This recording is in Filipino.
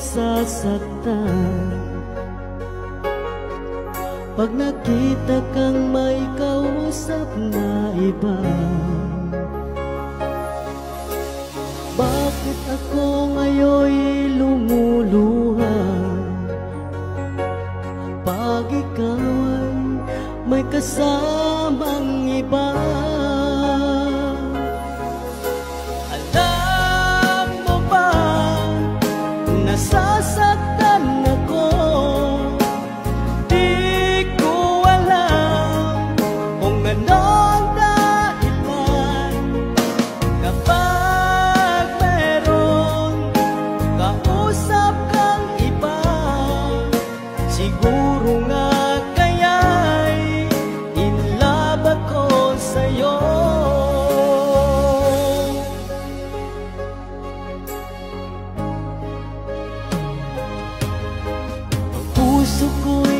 nasasaktan pag nakita kang may kausap na iba. Bakit ako ngayon'y lumuluha pag ikaw ay may kasamang iba? Alam mo ba, nasasaktan ako. Di ko alam kung ano ang dahilan. Kapag meron kausap kang iba, siguro nga kaya'y in love ako sa'yo. Puso ko'y